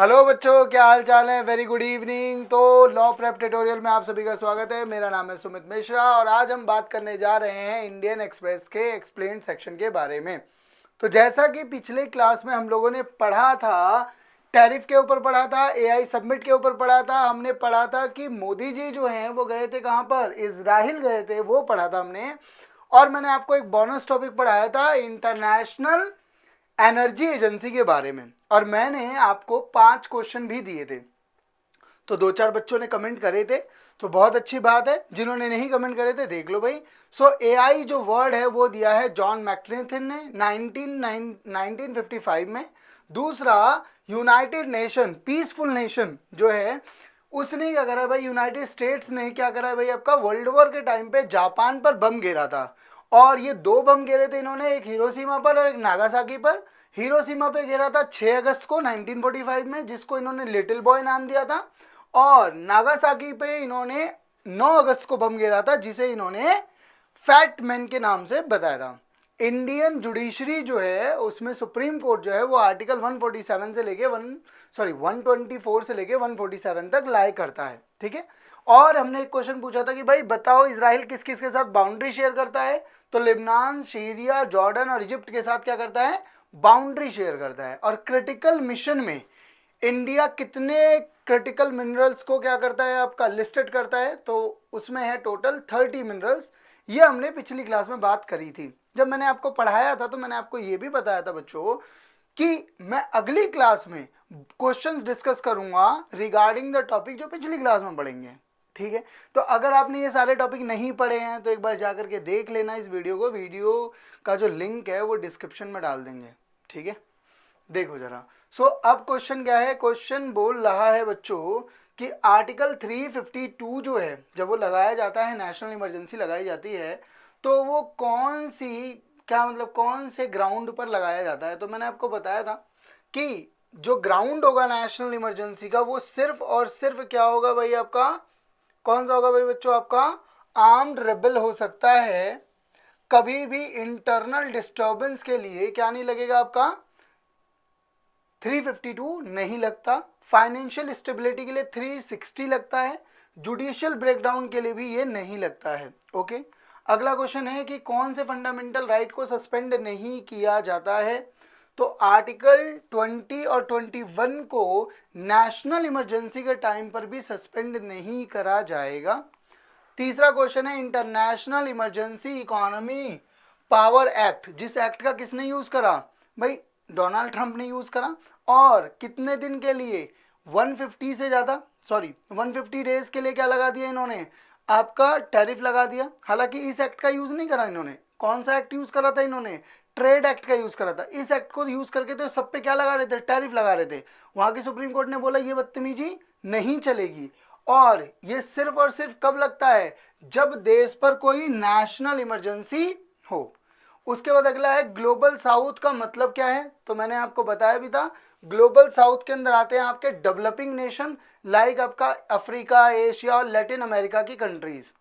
Hello बच्चों, क्या हाल चाल है। Very good evening. तो लॉ प्रेप ट्यूटोरियल में आप सभी का स्वागत है। मेरा नाम है सुमित मिश्रा और आज हम बात करने जा रहे हैं इंडियन एक्सप्रेस के एक्सप्लेन्ड सेक्शन के बारे में। तो जैसा कि पिछले क्लास में हम लोगों ने पढ़ा था, टैरिफ के ऊपर पढ़ा था, एआई सबमिट के ऊपर पढ़ा था, हमने पढ़ा था कि मोदी जी जो हैं वो गए थे कहाँ पर, इजराइल गए थे, वो पढ़ा था हमने। और मैंने आपको एक बोनस टॉपिक पढ़ाया था इंटरनेशनल एनर्जी एजेंसी के बारे में, और मैंने आपको 5 क्वेश्चन भी दिए थे। तो 2-4 बच्चों ने कमेंट करे थे, तो बहुत अच्छी बात है। जिन्होंने नहीं कमेंट करे थे देख लो भाई। सो एआई जो वर्ड है वो दिया है जॉन मैक्लिंथन ने 1955 में। दूसरा, यूनाइटेड नेशन पीसफुल नेशन जो है उसने क्या करा भाई, यूनाइटेड स्टेट्स ने क्या करा भाई, आपका वर्ल्ड वॉर के टाइम पे जापान पर बम गिरा था। और ये 2 बम गिरे थे इन्होंने, एक हिरोशिमा पर और एक नागासाकी पर। हिरोशिमा पे गिरा था 6 अगस्त को 1945 में, जिसको इन्होंने लिटिल बॉय नाम दिया था। और नागासाकी पे इन्होंने 9 अगस्त को बम गिरा था, जिसे इन्होंने फैट मैन के नाम से बताया था। इंडियन जुडिशरी जो है उसमें सुप्रीम कोर्ट जो है वो आर्टिकल 147 से लेके 124 से लेके 147 तक लाई करता है। ठीक है। और हमने एक क्वेश्चन पूछा था कि भाई बताओ इसराइल किस किस के साथ बाउंड्री शेयर करता है। तो लेबनान, सीरिया, जॉर्डन और इजिप्ट के साथ क्या करता है, बाउंड्री शेयर करता है। और क्रिटिकल मिशन में इंडिया कितने क्रिटिकल मिनरल्स को क्या करता है, आपका लिस्टेड करता है, तो उसमें है टोटल 30 मिनरल्स। ये हमने पिछली क्लास में बात करी थी। जब मैंने आपको पढ़ाया था तो मैंने आपको ये भी बताया था बच्चों कि मैं अगली क्लास में क्वेश्चंस डिस्कस करूंगा रिगार्डिंग द टॉपिक जो पिछली क्लास में पढ़ेंगे। ठीक है। तो अगर आपने ये सारे टॉपिक नहीं पढ़े हैं तो एक बार जाकर के देख लेना इस वीडियो को। वीडियो का जो लिंक है वो डिस्क्रिप्शन में डाल देंगे। ठीक है, देखो जरा। सो अब क्वेश्चन क्या है, क्वेश्चन बोल रहा है बच्चों कि आर्टिकल 352 जो है जब वो लगाया जाता है, नेशनल इमरजेंसी लगाई जाती है, तो वो कौन सी, क्या मतलब कौन से ग्राउंड पर लगाया जाता है। तो मैंने आपको बताया था कि जो ग्राउंड होगा नेशनल इमरजेंसी का वो सिर्फ और सिर्फ क्या होगा भाई, आपका कौन सा होगा भाई बच्चों, आपका आर्म्ड रेबल हो सकता है। कभी भी इंटरनल डिस्टर्बेंस के लिए क्या नहीं लगेगा, आपका 352 नहीं लगता। फाइनेंशियल स्टेबिलिटी के लिए 360 लगता है। जुडिशियल ब्रेकडाउन के लिए भी ये नहीं लगता है। ओके। अगला क्वेश्चन है कि कौन से फंडामेंटल राइट को सस्पेंड नहीं किया जाता है। तो आर्टिकल 20 और 21 को नेशनल इमरजेंसी के टाइम पर भी सस्पेंड नहीं करा जाएगा। तीसरा क्वेश्चन है international emergency economy power act, जिस एक्ट का किसने यूज करा भाई, डोनाल्ड ट्रंप ने यूज करा। और कितने दिन के लिए, 150 से ज्यादा, सॉरी 150 डेज के लिए क्या लगा दिया इन्होंने, आपका टैरिफ लगा दिया। हालांकि इस एक्ट का यूज नहीं करा इन्होंने। कौन सा एक्ट यूज करा था इन्होंने, ट्रेड एक्ट का यूज करा था। इस एक्ट को यूज करके तो सब पे क्या लगा रहे थे, टैरिफ लगा रहे थे। वहां की सुप्रीम कोर्ट ने बोला ये बदतमीजी नहीं चलेगी। और ये सिर्फ और सिर्फ कब लगता है, जब देश पर कोई नेशनल इमरजेंसी हो। उसके बाद अगला है ग्लोबल साउथ का मतलब क्या है। तो मैंने आपको बताया भी था, ग्लोबल साउथ के अंदर आते हैं आपके डेवलपिंग नेशन, लाइक आपका अफ्रीका, एशिया और लैटिन अमेरिका की कंट्रीज।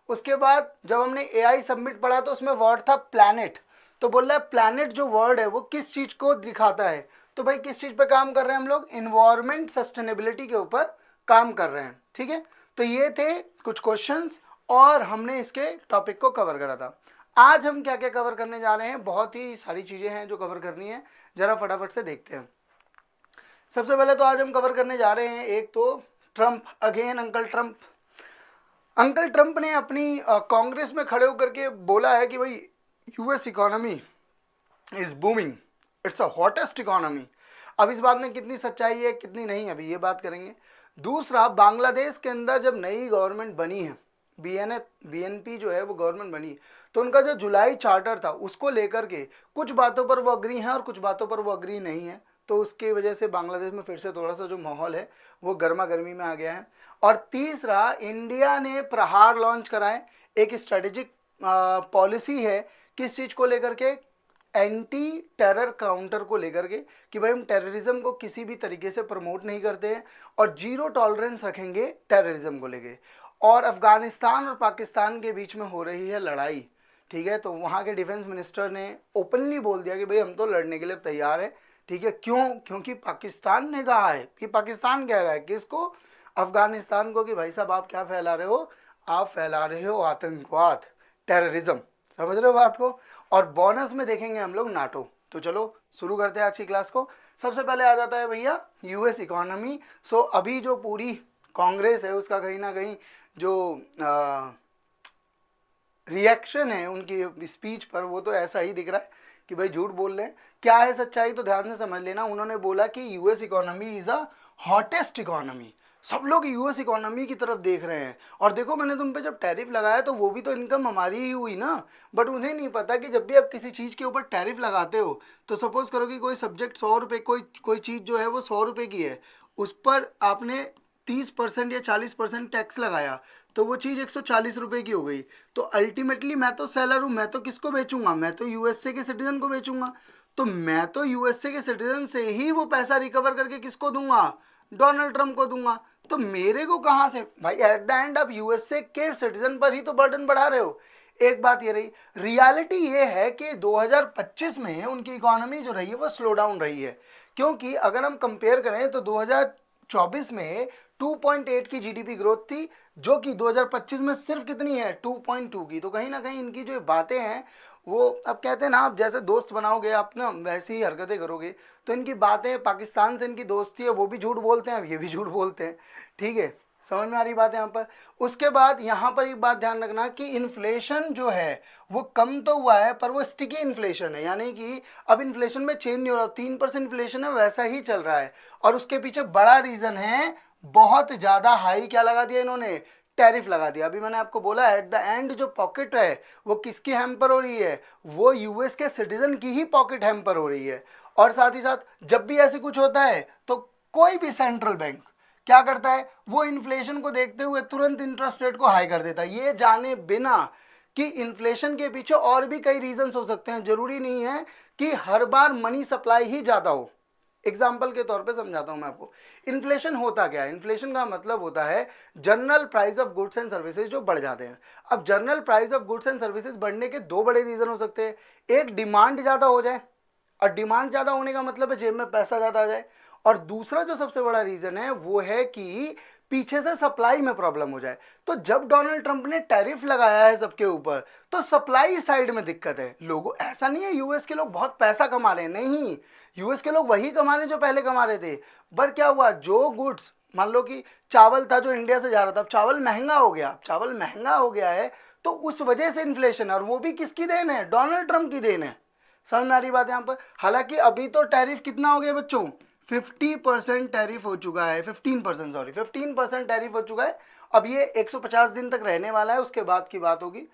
उसके बाद जब हमने एआई सबमिट पढ़ा तो उसमें वर्ड था प्लैनेट। तो बोल रहा है प्लैनेट जो वर्ड है वो किस चीज को दिखाता है। तो भाई किस चीज पे काम कर रहे हैं हम लोग, इन्वायरमेंट सस्टेनेबिलिटी के ऊपर काम कर रहे हैं। ठीक है। तो ये थे कुछ क्वेश्चंस और हमने इसके टॉपिक को कवर करा था। आज हम क्या क्या कवर करने जा रहे हैं, बहुत ही सारी चीजें हैं जो कवर करनी है, जरा फटाफट से देखते हैं। सबसे पहले तो आज हम कवर करने जा रहे हैं, एक तो Trump, again uncle Trump. Uncle Trump ने अपनी कांग्रेस में खड़े होकर के बोला है कि भाई US economy is booming, it's a hottest economy. अब इस बात में कितनी सच्चाई है कितनी नहीं, अभी ये बात करेंगे। दूसरा, बांग्लादेश के अंदर जब नई गवर्नमेंट बनी है, बीएनपी जो है वो गवर्नमेंट बनी, तो उनका जो जुलाई चार्टर था उसको लेकर के कुछ बातों पर वो अग्री हैं और कुछ बातों पर वो अग्री नहीं है। तो उसकी वजह से बांग्लादेश में फिर से थोड़ा सा जो माहौल है वो गर्मा गर्मी में आ गया है। और तीसरा, इंडिया ने प्रहार लॉन्च करा है, एक स्ट्रेटेजिक पॉलिसी है किस चीज़ को लेकर के, एंटी टेरर काउंटर को लेकर के, कि भाई हम टेररिज्म को किसी भी तरीके से प्रमोट नहीं करते हैं और जीरो टॉलरेंस रखेंगे टेररिज्म को लेके। और अफगानिस्तान और पाकिस्तान के बीच में हो रही है लड़ाई, ठीक है, तो वहाँ के डिफेंस मिनिस्टर ने ओपनली बोल दिया कि भाई हम तो लड़ने के लिए तैयार हैं। ठीक है, क्यों? क्योंकि पाकिस्तान ने कहा है, कि पाकिस्तान कह रहा है किसको? अफगानिस्तान को, कि भाई साहब आप क्या फैला रहे हो? आप फैला रहे हो आतंकवाद, टेररिज्म। समझ रहे हो बात को? और बोनस में देखेंगे हम लोग नाटो। तो चलो शुरू करते हैं आज की क्लास को। सबसे पहले आ जाता है भैया यूएस इकोनॉमी। सो अभी जो पूरी कांग्रेस है उसका कहीं ना कहीं जो रिएक्शन है उनकी स्पीच पर, वो तो ऐसा ही दिख रहा है कि भाई झूठ बोल रहे हैं। क्या है सच्चाई तो ध्यान से समझ लेना। उन्होंने बोला कि US economy is a hottest economy. सब लोग यूएस इकोनॉमी की तरफ देख रहे हैं। और देखो मैंने तुम पे जब टैरिफ लगाया तो वो भी तो इनकम हमारी ही हुई ना। बट उन्हें नहीं पता कि जब भी आप किसी चीज़ के ऊपर टैरिफ लगाते हो तो सपोज करो कि कोई सब्जेक्ट 100 रुपये, कोई चीज़ जो है वो 100 रुपये की है, उस पर आपने 30% या 40% टैक्स लगाया तो वो चीज़ 140 रुपये की हो गई। तो अल्टीमेटली मैं तो सेलर हूँ, मैं तो किसको बेचूंगा? मैं तो यूएसए के सिटीजन को बेचूंगा। तो मैं तो यूएसए के सिटीजन से ही वो पैसा रिकवर करके किसको दूंगा? डोनाल्ड ट्रंप को दूंगा। तो मेरे को कहाँ से भाई? एट द एंड आप यूएसए के सिटीजन पर ही तो बर्डन बढ़ा रहे हो। एक बात ये रही, रियलिटी ये है कि 2025 में उनकी इकोनॉमी जो रही है वो स्लो डाउन रही है। क्योंकि अगर हम कंपेयर करें तो 2024 में 2.8 की जीडीपी ग्रोथ थी, जो कि 2025 में सिर्फ कितनी है? 2.2 की। तो कहीं ना कहीं इनकी जो बातें हैं वो, अब कहते हैं ना, आप जैसे दोस्त बनाओगे आप ना वैसी ही हरकतें करोगे। तो इनकी बातें, पाकिस्तान से इनकी दोस्ती है, वो भी झूठ बोलते हैं, अब ये भी झूठ बोलते हैं। ठीक है, समझ में आ रही बात है यहाँ पर। उसके बाद यहाँ पर एक बात ध्यान रखना कि इन्फ्लेशन जो है वो कम तो हुआ है पर वो स्टिकी इन्फ्लेशन है, यानी कि अब इन्फ्लेशन में चेंज नहीं हो रहा। 3% इन्फ्लेशन है वैसा ही चल रहा है। और उसके पीछे बड़ा रीजन है, बहुत ज्यादा हाई क्या लगा दिया इन्होंने? टैरिफ लगा दिया। अभी मैंने आपको बोला एट द एंड जो पॉकेट है वो किसकी हैम्पर हो रही है? वो यूएस के सिटीजन की ही पॉकेट हैम्पर हो रही है। और साथ ही साथ जब भी ऐसे कुछ होता है तो कोई भी सेंट्रल बैंक क्या करता है? वो इन्फ्लेशन को देखते हुए तुरंत इंटरेस्ट रेट को हाई कर देता है, ये जाने बिना कि इन्फ्लेशन के पीछे और भी कई रीजंस हो सकते हैं। जरूरी नहीं है कि हर बार मनी सप्लाई ही ज्यादा हो। एग्जाम्पल के तौर पे समझाता हूं मैं आपको। इन्फ्लेशन होता क्या है? इन्फ्लेशन का मतलब होता है general price of goods and services जो बढ़ जाते हैं। अब general price of goods and services बढ़ने के दो बड़े रीजन हो सकते हैं। एक, डिमांड ज्यादा हो जाए, और डिमांड ज्यादा होने का मतलब है जेब में पैसा ज्यादा आ जाए। और दूसरा जो सबसे बड़ा रीजन है वो है कि पीछे से सप्लाई में प्रॉब्लम हो जाए। तो जब डोनाल्ड ट्रंप ने टैरिफ लगाया है सबके ऊपर तो सप्लाई साइड में दिक्कत है। लोगों, ऐसा नहीं है यूएस के लोग बहुत पैसा कमा रहे हैं, नहीं, यूएस के लोग वही कमा रहे हैं जो पहले कमा रहे थे। बट क्या हुआ, जो गुड्स, मान लो कि चावल था जो इंडिया से जा रहा था, अब चावल महंगा हो गया। चावल महंगा हो गया है तो उस वजह से इन्फ्लेशन, और वो भी किसकी देन है? डोनाल्ड ट्रंप की देन है। समझ में आ रही बात यहाँ पर? हालांकि अभी तो टैरिफ कितना हो गया बच्चों? 50% टैरिफ हो चुका है, 15%, सॉरी 15% टैरिफ हो चुका है। अब ये 150 दिन तक रहने वाला है, उसके बाद की बात होगी।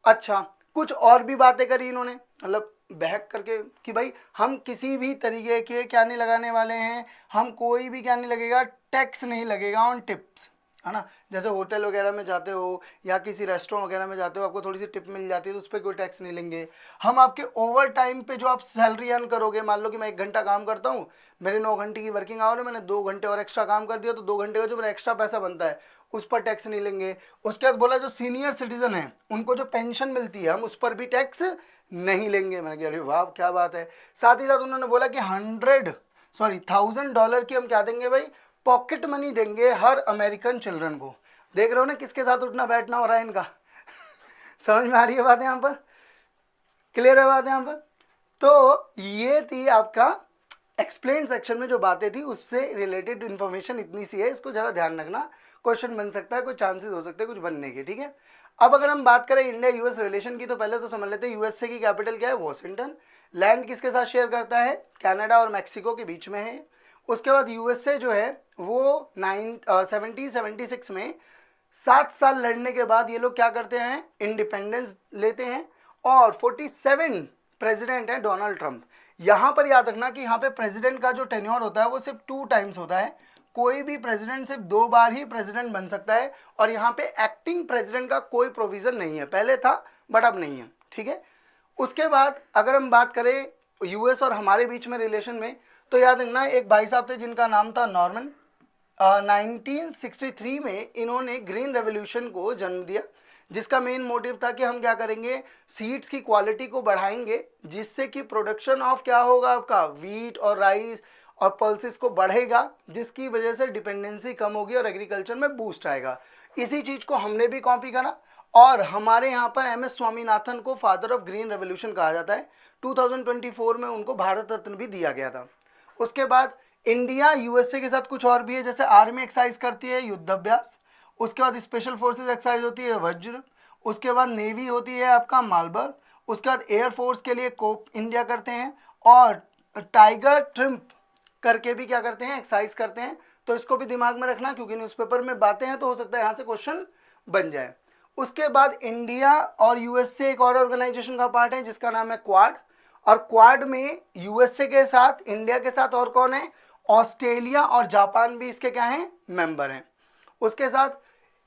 अच्छा, कुछ और भी बातें करी इन्होंने, मतलब बहक करके, कि भाई हम किसी भी तरीके के क्या नहीं लगाने वाले हैं, हम कोई भी क्या नहीं लगेगा, टैक्स नहीं लगेगा ऑन टिप्स, है ना। जैसे होटल वगैरह में जाते हो या किसी रेस्टोरेंट वगैरह में जाते हो, आपको थोड़ी सी टिप मिल जाती है तो उस पर कोई टैक्स नहीं लेंगे। हम आपके ओवर टाइम पे जो आप सैलरी अर्न करोगे, मान लो कि मैं 1 घंटा काम करता हूँ, मेरे 9 घंटे की वर्किंग आवर है, मैंने 2 घंटे और एक्स्ट्रा काम कर दिया तो 2 घंटे का जो मेरा एक्स्ट्रा पैसा बनता है उस पर टैक्स नहीं लेंगे। उसके बाद बोला जो सीनियर सिटीजन है उनको जो पेंशन मिलती है हम उस पर भी टैक्स नहीं लेंगे। मैंने कहा अरे वाह क्या बात है। साथ ही साथ उन्होंने बोला कि $1,000 की हम क्या देंगे भाई? पॉकेट मनी देंगे हर अमेरिकन चिल्ड्रन को। देख रहे हो ना किसके साथ उठना बैठना हो रहा है इनका। समझ में आ रही है बात यहाँ पर? क्लियर है बात यहाँ पर? तो ये थी आपका एक्सप्लेन सेक्शन में जो बातें थी उससे रिलेटेड इन्फॉर्मेशन इतनी सी है, इसको जरा ध्यान रखना। क्वेश्चन बन सकता है, कोई चांसेस हो सकते हैं कुछ बनने के, ठीक है। अब अगर हम बात करें इंडिया यूएस रिलेशन की तो पहले तो समझ लेते हैं यूएसए की कैपिटल क्या है? वॉशिंगटन। लैंड किसके साथ शेयर करता है? कनाडा और मैक्सिको के बीच में है। उसके बाद यूएसए जो है वो 1776 में 7 साल लड़ने के बाद ये लोग क्या करते हैं? इंडिपेंडेंस लेते हैं। और 47 प्रेसिडेंट है डोनाल्ड ट्रंप। यहां पर याद रखना कि यहाँ पे प्रेसिडेंट का जो टेन्योर होता है वो सिर्फ 2 टाइम्स होता है। कोई भी प्रेसिडेंट सिर्फ 2 बार ही प्रेसिडेंट बन सकता है। और यहाँ पे एक्टिंग प्रेसिडेंट का कोई प्रोविजन नहीं है, पहले था बट अब नहीं है, ठीक है। उसके बाद अगर हम बात करें यूएस और हमारे बीच में रिलेशन में तो याद रखना एक भाई साहब थे जिनका नाम था नॉर्मन। 1963 में इन्होंने ग्रीन रेवोल्यूशन को जन्म दिया, जिसका मेन मोटिव था कि हम क्या करेंगे, सीड्स की क्वालिटी को बढ़ाएंगे, जिससे कि प्रोडक्शन ऑफ क्या होगा आपका, वीट और राइस और पल्सेस को बढ़ेगा, जिसकी वजह से डिपेंडेंसी कम होगी और एग्रीकल्चर में बूस्ट आएगा। इसी चीज को हमने भी कॉपी करा और हमारे यहाँ पर MS स्वामीनाथन को फादर ऑफ ग्रीन रेवोल्यूशन कहा जाता है। 2024 में उनको भारत रत्न भी दिया गया था। उसके बाद इंडिया USA के साथ कुछ और भी है, जैसे आर्मी एक्सरसाइज करती है युद्ध अभ्यास, उसके बाद स्पेशल फोर्सेज एक्सरसाइज होती है वज्र, उसके बाद नेवी होती है आपका मालबर, उसके बाद एयरफोर्स के लिए कोप इंडिया करते हैं, और टाइगर ट्रिम्प करके भी क्या करते हैं, एक्सरसाइज करते हैं। तो इसको भी दिमाग में रखना, क्योंकि न्यूज़पेपर में बातें हैं तो हो सकता है यहाँ से क्वेश्चन बन जाए। उसके बाद इंडिया और USA एक और ऑर्गेनाइजेशन का पार्ट है जिसका नाम है क्वाड, और क्वाड में USA के साथ, इंडिया के साथ और कौन है, ऑस्ट्रेलिया और जापान भी इसके क्या हैं, मेंबर हैं। उसके साथ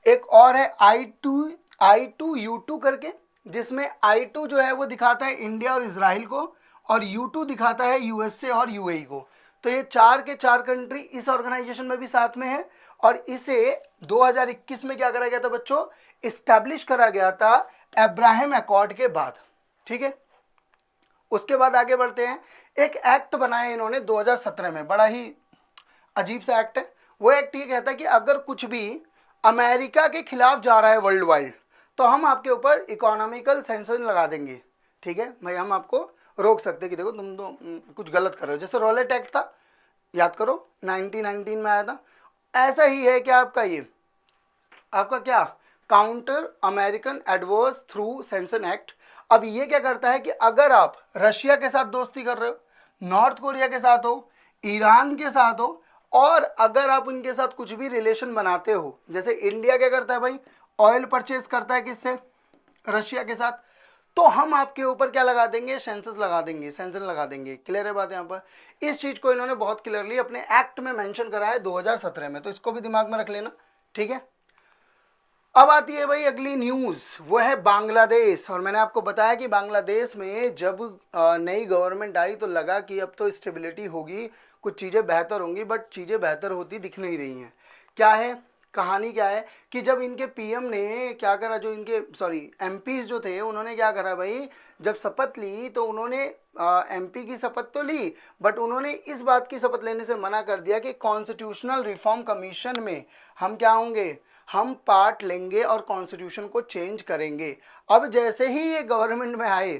एक और है I2U2 करके, जिसमें I2 जो है वो दिखाता है इंडिया और इजराइल को, और U2 दिखाता है USA और UAE को। तो ये 4 के 4 कंट्री इस ऑर्गेनाइजेशन में भी साथ में है, और इसे 2021 में क्या करा गया था बच्चों, इस्टेब्लिश करा गया था अब्राहम अकॉर्ड के बाद। ठीक है, उसके बाद आगे बढ़ते हैं। एक एक्ट बनाया इन्होंने 2017 में, बड़ा ही अजीब सा एक्ट है। वो एक्ट ये कहता है कि अगर कुछ भी अमेरिका के खिलाफ जा रहा है वर्ल्ड वाइड, तो हम आपके ऊपर इकोनॉमिकल सैंक्शन लगा देंगे। ठीक है भाई, हम आपको रोक सकते हैं कि देखो तुम तो कुछ गलत कर रहे हो। जैसे रॉलेट एक्ट था, याद करो 1919 में आया था, ऐसा ही है कि आपका ये आपका क्या, counter American adverse through sanction act. अब ये क्या करता है कि अगर आप रशिया के साथ दोस्ती कर रहे हो, नॉर्थ कोरिया के साथ हो, ईरान के साथ हो, और अगर आप उनके साथ कुछ भी रिलेशन बनाते हो, जैसे इंडिया क्या करता है भाई, ऑयल परचेज करता है किससे, रशिया के साथ, तो हम आपके ऊपर क्या लगा देंगे, सेंसस लगा देंगे, सैंक्शन लगा देंगे। क्लियर है बात यहाँ पर। इस चीज को इन्होंने बहुत क्लियरली अपने एक्ट में मेंशन करा है 2017 में, तो इसको भी दिमाग में रख लेना। ठीक है, अब आती है भाई अगली न्यूज, वो है बांग्लादेश। और मैंने आपको बताया कि बांग्लादेश में जब नई गवर्नमेंट आई तो लगा कि अब तो स्टेबिलिटी होगी, कुछ चीजें बेहतर होंगी, बट चीजें बेहतर होती दिख नहीं रही हैं। क्या है कहानी, क्या है कि जब इनके PM ने क्या करा, जो इनके MPs जो थे, उन्होंने क्या करा भाई, जब शपथ ली तो उन्होंने MP की शपथ तो ली, बट उन्होंने इस बात की शपथ लेने से मना कर दिया कि कॉन्स्टिट्यूशनल रिफॉर्म कमीशन में हम क्या होंगे, हम पार्ट लेंगे और कॉन्स्टिट्यूशन को चेंज करेंगे। अब जैसे ही ये गवर्नमेंट में आए,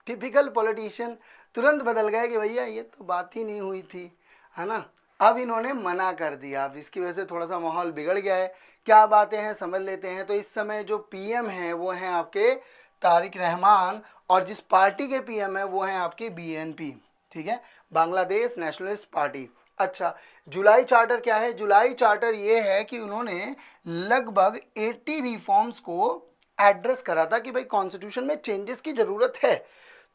टिपिकल पॉलिटिशियन तुरंत बदल गए कि भैया ये तो बात ही नहीं हुई थी, है ना। अब इन्होंने मना कर दिया, अब इसकी वजह से थोड़ा सा माहौल बिगड़ गया है। क्या बातें हैं समझ लेते हैं। तो इस समय जो PM हैं वो हैं आपके तारिक रहमान, और जिस पार्टी के PM है वो हैं आपकी BNP। ठीक है, बांग्लादेश नेशनलिस्ट पार्टी। अच्छा, जुलाई चार्टर क्या है, जुलाई चार्टर ये है कि उन्होंने लगभग 80 रिफॉर्म्स को एड्रेस करा था कि भाई कॉन्स्टिट्यूशन में चेंजेस की जरूरत है,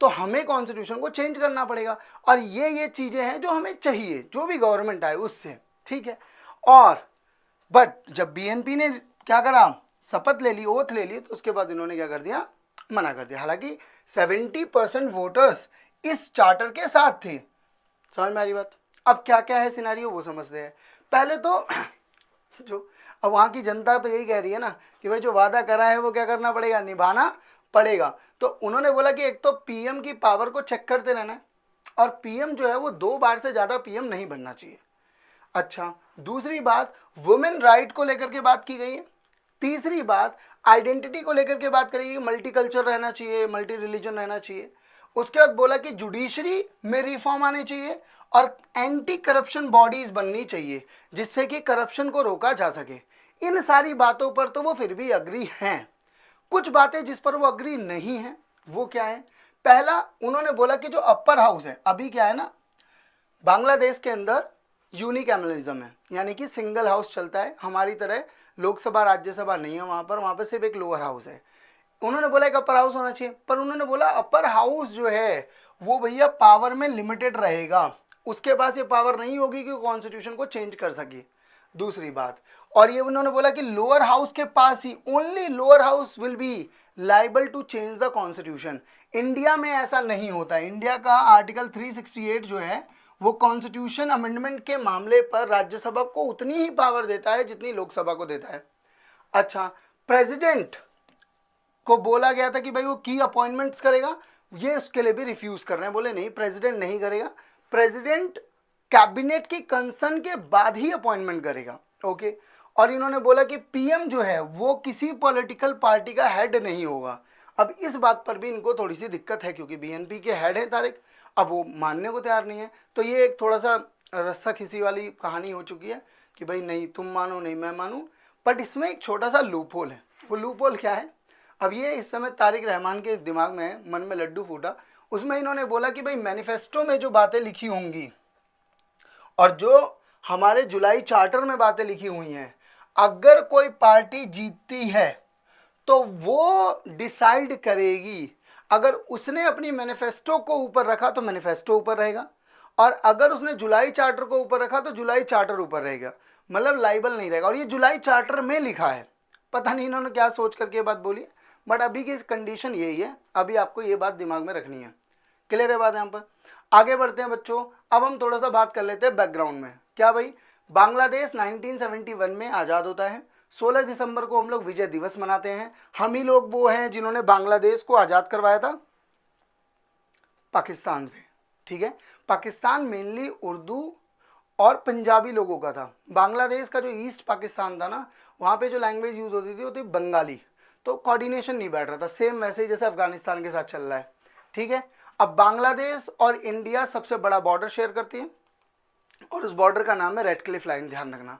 तो हमें कॉन्स्टिट्यूशन को चेंज करना पड़ेगा, और ये चीजें हैं जो हमें चाहिए, जो भी गवर्नमेंट आए उससे। ठीक है, और बट जब BNP ने क्या करा, शपथ ले ली, ओथ ले ली, तो उसके बाद इन्होंने क्या कर दिया, मना कर दिया। हालांकि 70% वोटर्स इस चार्टर के साथ थे। समझ में आ रही बात। अब क्या क्या है सिनेरियो वो समझते हैं। पहले तो जो अब वहाँ की जनता तो यही कह रही है ना कि भाई जो वादा करा है वो क्या करना पड़ेगा, निभाना पड़ेगा। तो उन्होंने बोला कि एक तो PM की पावर को चेक करते रहना, और PM जो है वो 2 बार से ज़्यादा PM नहीं बनना चाहिए। अच्छा, दूसरी बात वुमेन राइट को लेकर के बात की गई है। तीसरी बात आइडेंटिटी को लेकर के बात करेगी, मल्टी कल्चर रहना चाहिए, मल्टी रिलीजन रहना चाहिए। उसके बाद बोला कि जुडिशरी में रिफॉर्म आने चाहिए, और एंटी करप्शन बॉडीज बननी चाहिए जिससे कि करप्शन को रोका जा सके। इन सारी बातों पर तो वो फिर भी अग्री हैं। कुछ बातें जिस पर वो अग्री नहीं है वो क्या है, पहला उन्होंने बोला कि जो अपर हाउस है, अभी क्या है ना, बांग्लादेश के अंदर यूनिक एमलिज्म है, यानी कि सिंगल हाउस चलता है। हमारी तरह लोकसभा राज्यसभा नहीं है वहाँ पर सिर्फ एक लोअर हाउस है। उन्होंने बोला एक अपर हाउस होना चाहिए, पर उन्होंने बोला अपर हाउस जो है वो भैया पावर में लिमिटेड रहेगा, उसके पास ये पावर नहीं होगी कि कॉन्स्टिट्यूशन को चेंज कर सके। दूसरी बात, और ये उन्होंने बोला कि लोअर हाउस के पास ही, only lower house will be liable to change the constitution. India में ऐसा नहीं होता। इंडिया का आर्टिकल 368 जो है वो कॉन्स्टिट्यूशन अमेंडमेंट के मामले पर राज्यसभा को उतनी ही पावर देता है जितनी लोकसभा को देता है। अच्छा, प्रेसिडेंट को बोला गया था कि भाई वो की अपॉइंटमेंट्स करेगा, ये उसके लिए भी रिफ्यूज कर रहे हैं, बोले नहीं प्रेसिडेंट नहीं करेगा, प्रेसिडेंट कैबिनेट की कंसर्न के बाद ही अपॉइंटमेंट करेगा। ओके, और इन्होंने बोला कि पीएम जो है वो किसी पॉलिटिकल पार्टी का हेड नहीं होगा। अब इस बात पर भी इनको थोड़ी सी दिक्कत है क्योंकि बीएनपी के हेड हैं तारिक, अब वो मानने को तैयार नहीं है। तो ये एक थोड़ा सा रस्सा खिसी वाली कहानी हो चुकी है कि भाई नहीं तुम मानो नहीं मैं मानूं। बट इसमें एक छोटा सा लूप होल है। वो लूप होल क्या है, अब ये इस समय तारिक रहमान के दिमाग में मन में लड्डू फूटा, उसमें इन्होंने बोला कि भाई मैनिफेस्टो में जो बातें लिखी होंगी और जो हमारे जुलाई चार्टर में बातें लिखी हुई हैं, अगर कोई पार्टी जीतती है तो वो डिसाइड करेगी। अगर उसने अपनी मैनिफेस्टो को ऊपर रखा तो मैनिफेस्टो ऊपर रहेगा, और अगर उसने जुलाई चार्टर को ऊपर रखा तो जुलाई चार्टर ऊपर रहेगा, मतलब लाइबल नहीं रहेगा। और ये जुलाई चार्टर में लिखा है, पता नहीं इन्होंने क्या सोच करके ये बात बोली, बट अभी की कंडीशन यही है। अभी आपको ये बात दिमाग में रखनी है। क्लियर है बात यहाँ पर? आगे बढ़ते हैं बच्चों। अब हम थोड़ा सा बात कर लेते हैं बैकग्राउंड में। क्या भाई, बांग्लादेश 1971 में आज़ाद होता है। 16 दिसंबर को हम लोग विजय दिवस मनाते हैं। हम ही लोग वो हैं जिन्होंने बांग्लादेश को आज़ाद करवाया था पाकिस्तान से। ठीक है, पाकिस्तान मेनली उर्दू और पंजाबी लोगों का था। बांग्लादेश का जो ईस्ट पाकिस्तान था ना, वहाँ पे जो लैंग्वेज यूज़ होती थी वो थी बंगाली। तो कोऑर्डिनेशन नहीं बैठ रहा था, सेम वैसे ही जैसे अफगानिस्तान के साथ चल रहा है। ठीक है, अब बांग्लादेश और इंडिया सबसे बड़ा बॉर्डर शेयर करती है और उस बॉर्डर का नाम है रेड क्लिफ लाइन, ध्यान रखना।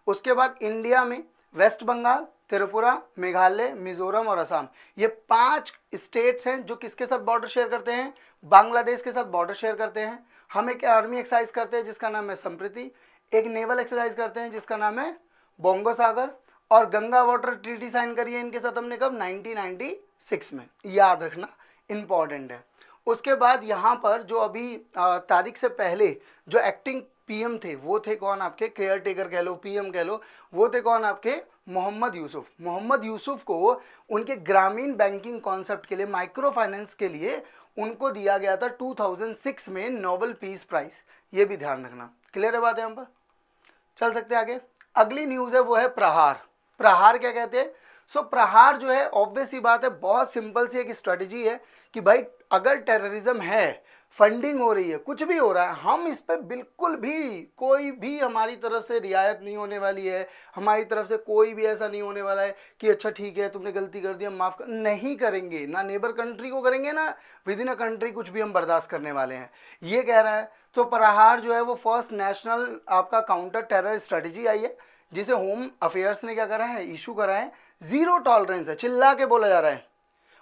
उसके बाद इंडिया में वेस्ट बंगाल, त्रिपुरा, मेघालय, मिजोरम और असम, ये 5 स्टेट्स हैं जो किसके साथ बॉर्डर शेयर करते हैं, बांग्लादेश के साथ बॉर्डर शेयर करते हैं। हम एक आर्मी एक्सरसाइज करते हैं जिसका नाम है संप्रीति, एक नेवल एक्सरसाइज करते हैं जिसका नाम है बोंगो सागर, और गंगा वाटर ट्रीटी साइन करी है इनके साथ हमने कब, 1996 में, याद रखना इंपॉर्टेंट है। उसके बाद यहाँ पर जो अभी तारीख से पहले जो एक्टिंग पीएम थे वो थे कौन आपके, केयर टेकर कह लो, पीएम कह लो, वो थे कौन आपके, मोहम्मद यूसुफ। मोहम्मद यूसुफ को उनके ग्रामीण बैंकिंग कॉन्सेप्ट के लिए, माइक्रो फाइनेंस के लिए उनको दिया गया था 2006 में नोबेल पीस प्राइज, ये भी ध्यान रखना। क्लियर है बात यहाँ पर? चल सकते हैं आगे। अगली न्यूज़ है वो है प्रहार। प्रहार क्या कहते हैं? सो प्रहार जो है ऑब्वियस सी बात है, बहुत सिंपल सी एक स्ट्रेटजी है कि भाई अगर टेररिज्म है, फंडिंग हो रही है, कुछ भी हो रहा है, हम इस पे बिल्कुल भी कोई भी हमारी तरफ से रियायत नहीं होने वाली है। हमारी तरफ से कोई भी ऐसा नहीं होने वाला है कि अच्छा ठीक है तुमने गलती कर दी हम माफ़ कर, नहीं करेंगे। ना नेबर कंट्री को करेंगे, ना विद इन अ कंट्री कुछ भी हम बर्दाश्त करने वाले हैं, ये कह रहा है। तो प्रहार जो है वो फर्स्ट नेशनल आपका काउंटर टेरर स्ट्रेटजी आई है जिसे होम अफेयर्स ने क्या करा है, इशू करा है। जीरो टॉलरेंस है, चिल्ला के बोला जा रहा है।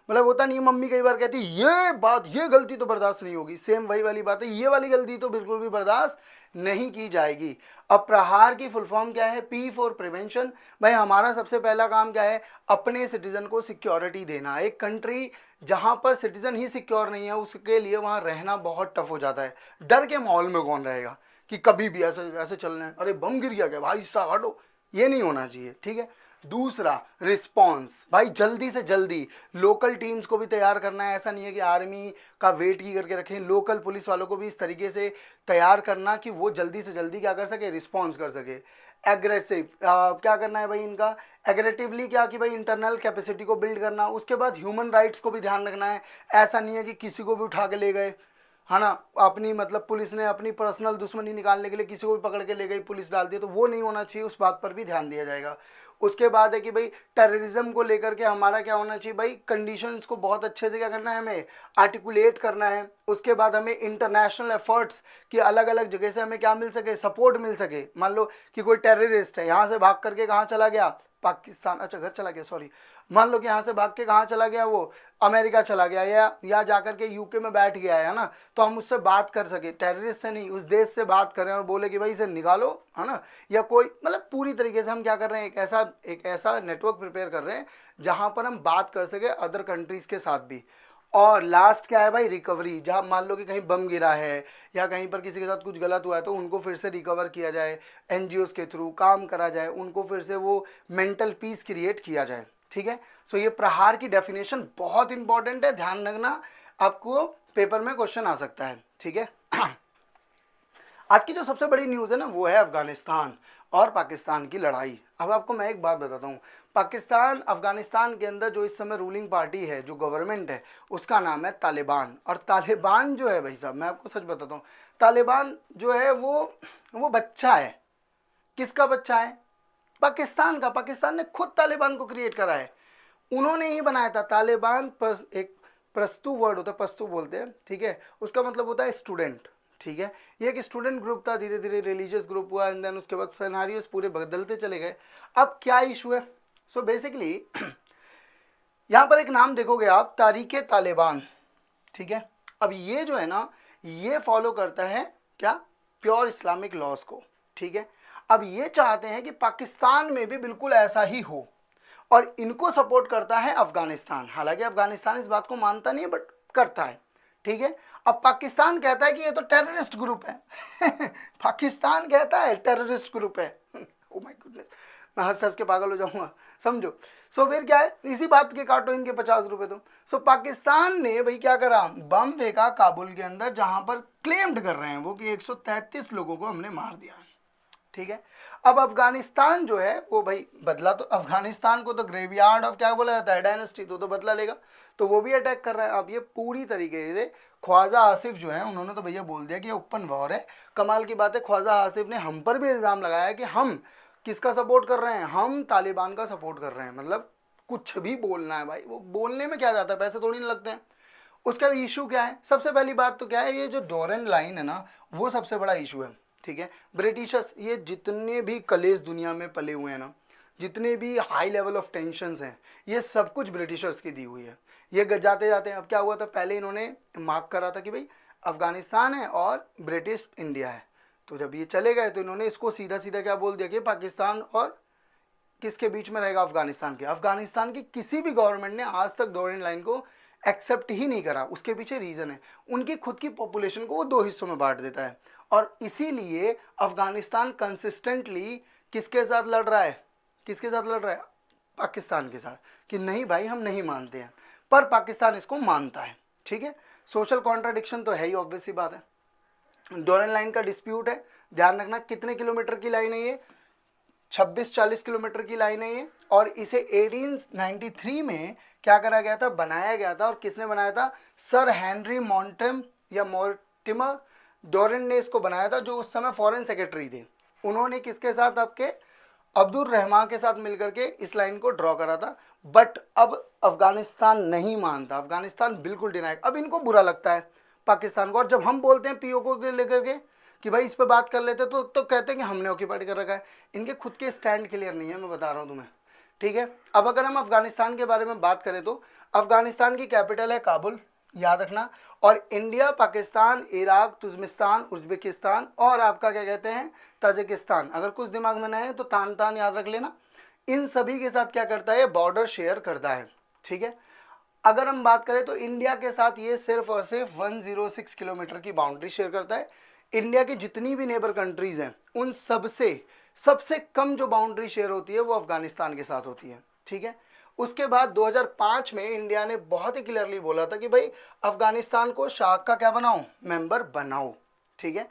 मतलब होता नहीं, मम्मी कई बार कहती ये बात, ये गलती तो बर्दाश्त नहीं होगी, सेम वही वाली बात है, ये वाली गलती तो बिल्कुल भी बर्दाश्त नहीं की जाएगी। अब प्रहार की फुल फॉर्म क्या है, पी फॉर प्रिवेंशन। भाई हमारा सबसे पहला काम क्या है, अपने सिटीजन को सिक्योरिटी देना। एक कंट्री जहां पर सिटीजन ही सिक्योर नहीं है उसके लिए वहां रहना बहुत टफ हो जाता है। डर के माहौल में कौन रहेगा कि कभी भी ऐसे ऐसे चलना है, अरे बम गिर गया क्या भाई साहब हटो, ये नहीं होना चाहिए। ठीक है, दूसरा रिस्पॉन्स, भाई जल्दी से जल्दी लोकल टीम्स को भी तैयार करना है। ऐसा नहीं है कि आर्मी का वेट ही करके रखें, लोकल पुलिस वालों को भी इस तरीके से तैयार करना कि वो जल्दी से जल्दी क्या कर सके, रिस्पॉन्स कर सके। एग्रेसिव क्या करना है भाई इनका, एग्रेटिवली क्या कि भाई इंटरनल कैपेसिटी को बिल्ड करना। उसके बाद ह्यूमन राइट्स को भी ध्यान रखना है। ऐसा नहीं है कि किसी को भी उठा के ले गए, है ना, अपनी मतलब पुलिस ने अपनी पर्सनल दुश्मनी निकालने के लिए किसी को भी पकड़ के ले गई, पुलिस डाल दी, तो वो नहीं होना चाहिए, उस बात पर भी ध्यान दिया जाएगा। उसके बाद है कि भाई टेररिज्म को लेकर के हमारा क्या होना चाहिए, भाई कंडीशंस को बहुत अच्छे से क्या करना है, हमें आर्टिकुलेट करना है। उसके बाद हमें इंटरनेशनल एफर्ट्स कि अलग अलग जगह से हमें क्या मिल सके, सपोर्ट मिल सके। मान लो कि कोई टेररिस्ट है, यहाँ से भाग करके कहाँ चला गया, पाकिस्तान, अच्छा घर चला गया सॉरी, मान लो कि यहाँ से भाग के कहाँ चला गया, वो अमेरिका चला गया या जाकर के यूके में बैठ गया है ना, तो हम उससे बात कर सके, टेररिस्ट से नहीं उस देश से बात करें और बोले कि भाई इसे निकालो, है ना, या कोई मतलब पूरी तरीके से हम क्या कर रहे हैं, एक ऐसा नेटवर्क प्रिपेयर कर रहे हैं जहाँ पर हम बात कर सके अदर कंट्रीज़ के साथ भी। और लास्ट क्या है भाई, रिकवरी। जहाँ मान लो कि कहीं बम गिरा है या कहीं पर किसी के साथ कुछ गलत हुआ है तो उनको फिर से रिकवर किया जाए, एनजीओज़ के थ्रू काम करा जाए, उनको फिर से वो मेंटल पीस क्रिएट किया जाए। ठीक है, सो ये प्रहार की डेफिनेशन बहुत इंपॉर्टेंट है, ध्यान रखना, आपको पेपर में क्वेश्चन आ सकता है। ठीक है, आज की जो सबसे बड़ी न्यूज़ है ना वो है अफगानिस्तान। और पाकिस्तान की लड़ाई। अब आपको मैं एक बात बताता हूँ, पाकिस्तान अफगानिस्तान के अंदर जो इस समय रूलिंग पार्टी है, जो गवर्नमेंट है, उसका नाम है तालिबान। और तालिबान जो है भाई साहब, मैं आपको सच बताता हूँ, तालिबान जो है वो बच्चा है। किसका बच्चा है? पाकिस्तान का। पाकिस्तान ने खुद तालिबान को क्रिएट करा है, उन्होंने ही बनाया था। तालिबान एक पश्तू वर्ड होता है, पश्तू बोलते हैं, ठीक है, उसका मतलब होता है स्टूडेंट, ठीक है। ये एक स्टूडेंट ग्रुप था, धीरे धीरे रिलीजियस ग्रुप हुआ, एंड देन उसके बाद सिनेरियोस पूरे बदलते चले गए। अब क्या इशू है? सो बेसिकली यहाँ पर एक नाम देखोगे आप, तारीके तालिबान, ठीक है। अब ये जो है ना, ये फॉलो करता है क्या? प्योर इस्लामिक लॉज को, ठीक है। अब ये चाहते हैं कि पाकिस्तान में भी बिल्कुल ऐसा ही हो, और इनको सपोर्ट करता है अफगानिस्तान। हालांकि अफगानिस्तान इस बात को मानता नहीं है, बट करता है, ठीक है। अब पाकिस्तान कहता है कि ये तो टेररिस्ट ग्रुप है पाकिस्तान कहता है टेररिस्ट ग्रुप है ओ माय गुडनेस, मैं हंस हंस के पागल हो जाऊंगा, समझो। सो फिर क्या है, इसी बात के काटो इनके 50 रुपए तो। सो पाकिस्तान ने भाई क्या करा, बम फेंका काबुल के अंदर, जहां पर क्लेम्ड कर रहे हैं वो कि 133 लोगों को हमने मार दिया, ठीक है। अब अफगानिस्तान जो है वो भाई बदला, तो अफगानिस्तान को तो ग्रेवयार्ड ऑफ क्या बोला जाता है, डायनेस्टी, तो बदला लेगा, तो वो भी अटैक कर रहा है। अब ये पूरी तरीके से ख्वाजा आसिफ जो है, उन्होंने तो भैया बोल दिया कि ये ओपन वॉर है। कमाल की बात है, ख्वाजा आसिफ ने हम पर भी इल्ज़ाम लगाया कि हम किसका सपोर्ट कर रहे हैं, हम तालिबान का सपोर्ट कर रहे हैं। मतलब कुछ भी बोलना है भाई, वो बोलने में क्या जाता है, पैसे थोड़ी ना लगते हैं। उसका इशू क्या है? सबसे पहली बात तो क्या है, ये जो डोरन लाइन है ना, वो सबसे बड़ा इशू है, ठीक है। ब्रिटिशर्स, ये जितने भी कलेश दुनिया में पले हुए हैं ना, जितने भी हाई लेवल ऑफ टेंशन्स हैं, ये सब कुछ ब्रिटिशर्स की दी हुई है। ये जाते जाते अब क्या हुआ था, पहले इन्होंने मार्क करा था कि भाई अफगानिस्तान है और ब्रिटिश इंडिया है, तो जब ये चले गए तो इन्होंने इसको सीधा सीधा क्या बोल दिया कि पाकिस्तान और किसके बीच में रहेगा, अफगानिस्तान के। अफगानिस्तान की किसी भी गवर्नमेंट ने आज तक डोरिन लाइन को एक्सेप्ट ही नहीं करा। उसके पीछे रीज़न है, उनकी खुद की पॉपुलेशन को वो 2 हिस्सों में बांट देता है, और इसीलिए अफगानिस्तान कंसिस्टेंटली किसके साथ लड़ रहा है, किसके साथ लड़ रहा है, पाकिस्तान के साथ, कि नहीं भाई हम नहीं मानते हैं, पर पाकिस्तान इसको मानता है, ठीक है। सोशल कॉन्ट्राडिक्शन तो है ही, ऑब्वियस सी बात है। डोरन लाइन का डिस्प्यूट है, ध्यान रखना कितने किलोमीटर की लाइन है ये, 26-40 किलोमीटर की लाइन है ये, और इसे 1893 में क्या करा गया था, बनाया गया था। और किसने बनाया था? सर हेनरी मॉन्टम या मोर्टिमर डोरन ने इसको बनाया था, जो उस समय फॉरेन सेक्रेटरी थे। उन्होंने किसके साथ, आपके अब्दुल रहमान के साथ मिलकर के इस लाइन को ड्रॉ करा था। बट अब अफगानिस्तान नहीं मानता, अफगानिस्तान बिल्कुल डिनाई। अब इनको बुरा लगता है पाकिस्तान को, और जब हम बोलते हैं पीओके को लेकर के कि भाई इस पे बात कर लेते तो कहते हैं कि हमने ऑक्यूपाइड कर रखा है। इनके खुद के स्टैंड क्लियर नहीं है, मैं बता रहा हूँ तुम्हें, ठीक है। अब अगर हम अफगानिस्तान के बारे में बात करें तो अफगानिस्तान की कैपिटल है काबुल, याद रखना। और India, Pakistan, Iraq, Turkmenistan, Uzbekistan और आपका क्या कहते हैं, ताजिकिस्तान, अगर कुछ दिमाग में ना है तो तान तान याद रख लेना, इन सभी के साथ क्या करता है, बॉर्डर शेयर करता है, ठीक है। अगर हम बात करें तो इंडिया के साथ ये सिर्फ और सिर्फ 106 किलोमीटर की बाउंड्री शेयर करता है। इंडिया की जितनी भी नेबर कंट्रीज हैं उन सबसे कम जो बाउंड्री शेयर होती है वो अफगानिस्तान के साथ होती है, ठीक है। उसके बाद 2005 में इंडिया ने बहुत ही क्लियरली बोला था कि भाई अफगानिस्तान को शार्क का क्या बनाओ, मेंबर बनाओ, ठीक है।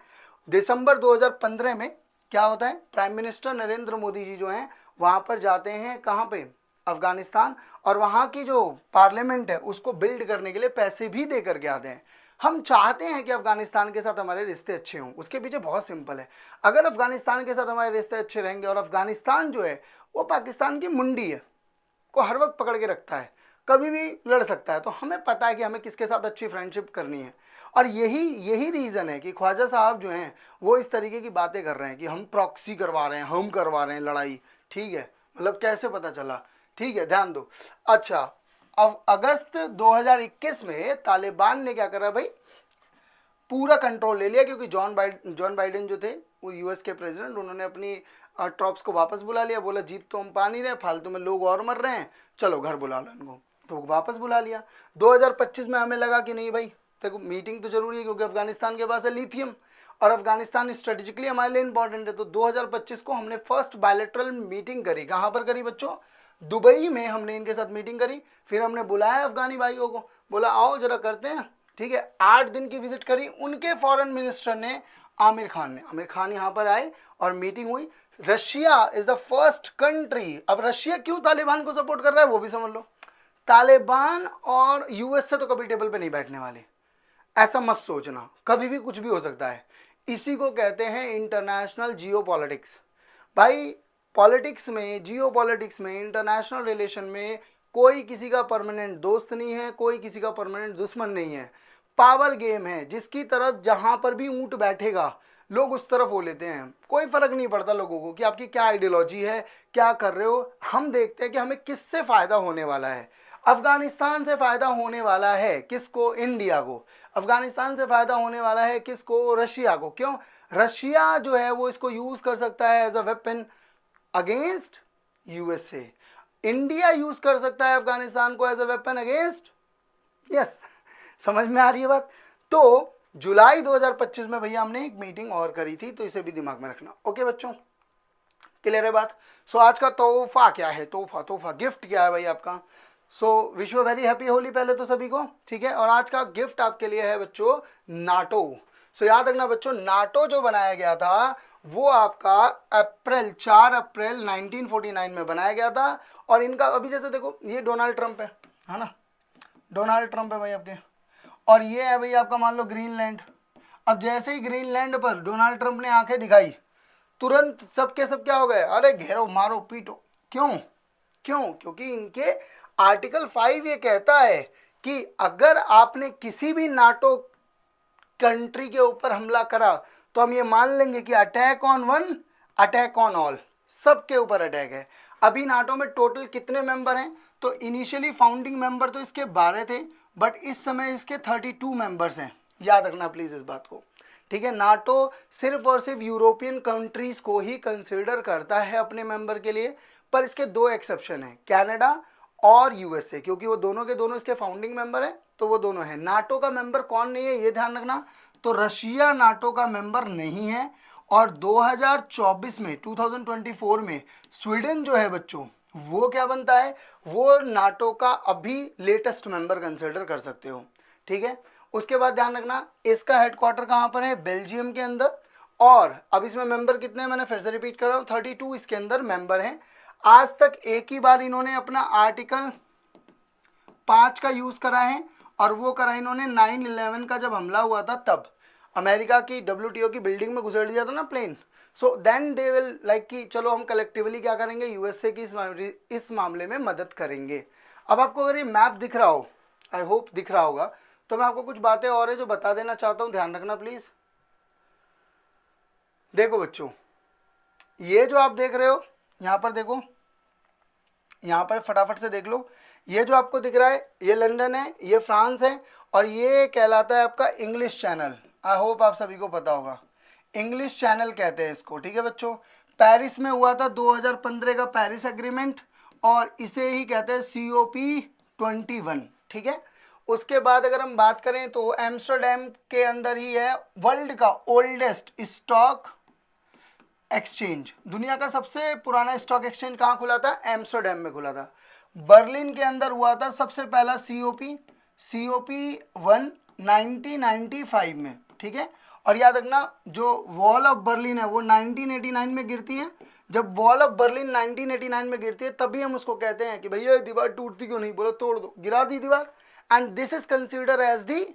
दिसंबर 2015 में क्या होता है, प्राइम मिनिस्टर नरेंद्र मोदी जी जो हैं वहाँ पर जाते हैं, कहाँ पे, अफगानिस्तान, और वहाँ की जो पार्लियामेंट है उसको बिल्ड करने के लिए पैसे भी दे करके आते हैं। हम चाहते हैं कि अफगानिस्तान के साथ हमारे रिश्ते अच्छे हों, उसके पीछे बहुत सिंपल है। अगर अफगानिस्तान के साथ हमारे रिश्ते अच्छे रहेंगे, और अफगानिस्तान जो है वो पाकिस्तान की मुंडी है, को हर वक्त पकड़ के रखता है, कभी भी लड़ सकता है, तो हमें पता है कि हमें किसके साथ अच्छी फ्रेंडशिप करनी है। और यही रीज़न है कि ख्वाजा साहब जो हैं वो इस तरीके की बातें कर रहे हैं कि हम प्रॉक्सी करवा रहे हैं, हम करवा रहे हैं लड़ाई, ठीक है। मतलब कैसे पता चला, ठीक है, ध्यान दो। अच्छा, अब अगस्त 2021 में तालिबान ने क्या करा भाई, पूरा कंट्रोल ले लिया, क्योंकि जॉन बाइडेन जो थे वो यूएस के प्रेसिडेंट, उन्होंने अपनी ट्रॉप्स को वापस बुला लिया। बोला जीत तो हम पा नहीं रहे, फालतू में लोग और मर रहे हैं, चलो घर बुला लो इनको, तो वापस बुला लिया। 2025 में हमें लगा कि नहीं भाई देखो मीटिंग तो जरूरी है, क्योंकि अफगानिस्तान के पास है लिथियम, और अफगानिस्तान स्ट्रेटेजिकली हमारे लिए इंपॉर्टेंट है। तो 2025 को हमने फर्स्ट बायलैटरल मीटिंग करी, कहाँ पर करी बच्चों, दुबई में हमने इनके साथ मीटिंग करी। फिर हमने बुलाया अफगानी भाइयों को, बोला आओ जरा करते हैं, ठीक है। 8 दिन की विजिट करी उनके फॉरेन मिनिस्टर ने, आमिर खान ने, आमिर खान यहाँ पर आए और मीटिंग हुई। Russia is the first country. अब रशिया क्यों तालिबान को सपोर्ट कर रहा है वो भी समझ लो। तालिबान और यूएस से तो कभी टेबल पे नहीं बैठने वाले, ऐसा मत सोचना, कभी भी कुछ भी हो सकता है। इसी को कहते हैं इंटरनेशनल जियोपॉलिटिक्स। भाई पॉलिटिक्स में, जियोपॉलिटिक्स में, इंटरनेशनल रिलेशन में कोई किसी का परमानेंट दोस्त नहीं है, कोई किसी का परमानेंट दुश्मन नहीं है। पावर गेम है, जिसकी तरफ जहां पर भी ऊंट बैठेगा लोग उस तरफ हो लेते हैं। कोई फर्क नहीं पड़ता लोगों को कि आपकी क्या आइडियोलॉजी है, क्या कर रहे हो। हम देखते हैं कि हमें किससे फायदा होने वाला है। अफगानिस्तान से फायदा होने वाला है किसको? इंडिया को। अफगानिस्तान से फायदा होने वाला है किसको? रशिया को। क्यों? रशिया जो है वो इसको यूज कर सकता है as a weapon against USA. India use कर सकता है अफगानिस्तान को as a weapon against, yes, समझ में आ रही है बात। तो जुलाई 2025 में भैया हमने एक मीटिंग और करी थी, तो इसे भी दिमाग में रखना। ओके बच्चों, क्लियर है बात। सो आज का तोहफा क्या है? तोहफा गिफ्ट क्या है भाई आपका? So wish you very happy Holi पहले तो सभी को, ठीक है। और आज का गिफ्ट आपके लिए है बच्चों नाटो। सो याद रखना बच्चों, नाटो जो बनाया गया था वो आपका 4 अप्रैल 1949 में बनाया गया था। और इनका अभी जैसे देखो, ये डोनाल्ड ट्रंप है ना, डोनाल्ड ट्रंप है भाई आपके। और ये है भाई आपका मान लो ग्रीनलैंड। अब जैसे ही ग्रीनलैंड पर डोनाल्ड ट्रंप ने आंखें दिखाई, तुरंत सबके सब क्या हो गए? अरे घेरो, मारो, पीटो। क्यों? क्योंकि इनके आर्टिकल 5 ये कहता है कि अगर आपने किसी भी नाटो कंट्री के ऊपर हमला करा तो हम ये मान लेंगे कि attack on one, attack on all, सबके ऊपर अटैक है। अभी नाटो में टोटल कितने मेंबर हैं? तो इनिशियली फाउंडिंग मेंबर तो इसके 12 थे, बट इस समय इसके 32 मेंबर्स हैं। याद रखना प्लीज इस बात को, ठीक है। नाटो सिर्फ और सिर्फ यूरोपियन कंट्रीज को ही कंसिडर करता है अपने मेंबर के लिए, पर इसके 2 एक्सेप्शन हैं, कनाडा और यूएसए, क्योंकि वो दोनों के दोनों इसके फाउंडिंग मेंबर हैं, तो वो दोनों हैं। नाटो का मेंबर कौन नहीं है ये ध्यान रखना, तो रशिया नाटो का मेंबर नहीं है। और 2024 में 2024 में स्वीडन जो है बच्चों वो क्या बनता है? वो नाटो का अभी लेटेस्ट मेंबर कंसिडर कर सकते हो, ठीक है। उसके बाद ध्यान रखना इसका हेडक्वार्टर कहाँ पर है? बेल्जियम के अंदर। और अब इसमें मेंबर कितने हैं? मैंने फिर से रिपीट कर रहा हूँ, 32 इसके अंदर मेंबर हैं। आज तक एक ही बार इन्होंने अपना आर्टिकल 5 का यूज करा है, और वो करा इन्होंने 9/11 का जब हमला हुआ था तब अमेरिका की WTO की बिल्डिंग में घुसेड़ दिया था ना plane. So then they will like कि चलो हम कलेक्टिवली क्या करेंगे, यूएसए की इस मामले में मदद करेंगे। अब आपको अगर ये मैप दिख रहा हो, आई होप दिख रहा होगा, तो मैं आपको कुछ बातें और है जो बता देना चाहता हूँ, ध्यान रखना प्लीज। देखो बच्चों, ये जो आप देख रहे हो यहाँ पर देखो, यहाँ पर फटाफट से देख लो, ये जो आपको दिख रहा है ये लंदन है, ये फ्रांस है, और ये कहलाता है आपका इंग्लिश चैनल। आई होप आप सभी को पता होगा, इंग्लिश चैनल कहते हैं इसको, ठीक है बच्चों। पेरिस में हुआ था 2015 का पेरिस एग्रीमेंट, और इसे ही कहते हैं COP21, ठीक है। उसके बाद अगर हम बात करें तो एम्स्टरडेम के अंदर ही है वर्ल्ड का ओल्डेस्ट स्टॉक एक्सचेंज। दुनिया का सबसे पुराना स्टॉक एक्सचेंज कहाँ खुला था? एम्स्टरडेम में खुला था। बर्लिन के अंदर हुआ था सबसे पहला COP1 1995 में, ठीक है। और याद रखना जो वॉल ऑफ बर्लिन है वो 1989 में गिरती है। जब वॉल ऑफ बर्लिन 1989 में गिरती है तभी हम उसको कहते हैं कि भैया दीवार टूटती क्यों नहीं, बोलो तोड़ दो, गिरा दी दीवार। And this is consider as the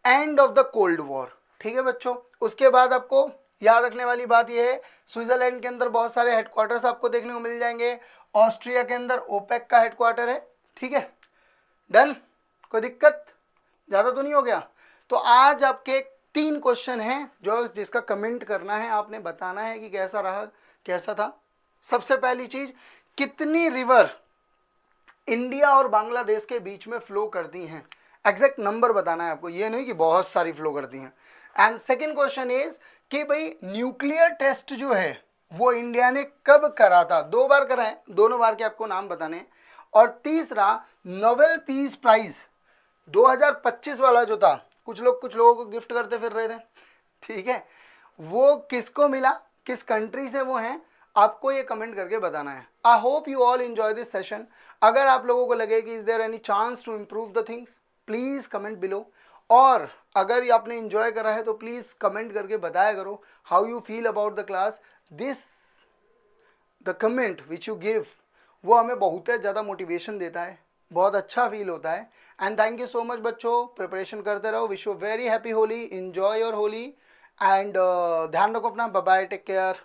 end of the cold war, ठीक है बच्चों। उसके बाद आपको याद रखने वाली बात यह है, स्विट्जरलैंड के अंदर बहुत सारे हेडक्वार्टर्स आपको देखने को मिल जाएंगे। ऑस्ट्रिया के अंदर ओपेक का हेडक्वार्टर है, ठीक है। डन, कोई दिक्कत ज़्यादा तो नहीं हो गया? तो आज आपके 3 क्वेश्चन हैं जो जिसका कमेंट करना है, आपने बताना है कि कैसा रहा, कैसा था। सबसे पहली चीज, कितनी रिवर इंडिया और बांग्लादेश के बीच में फ्लो करती हैं? एग्जैक्ट नंबर बताना है आपको, ये नहीं कि बहुत सारी फ्लो करती हैं। एंड सेकेंड क्वेश्चन इज कि भाई न्यूक्लियर टेस्ट जो है वो इंडिया ने कब करा था? 2 बार करा है, दोनों बार के आपको नाम बताने। और तीसरा, नोबेल पीस प्राइज 2025 वाला जो था, कुछ लोगों को गिफ्ट करते फिर रहे थे, ठीक है, वो किसको मिला, किस कंट्री से वो हैं, आपको ये कमेंट करके बताना है। I hope you all enjoy this session. अगर आप लोगों को लगे कि is there any chance to improve the things, please comment below. और अगर आपने एंजॉय करा है तो प्लीज कमेंट करके बताया करो how you feel about the class. This the comment which you give वो हमें बहुत ज़्यादा मोटिवेशन देता है, बहुत अच्छा फील होता है। And thank you so much बच्चों, प्रिपरेशन करते रहो। Wish you very happy Holi, enjoy your Holi and ध्यान रखो अपना। Bye bye, take care.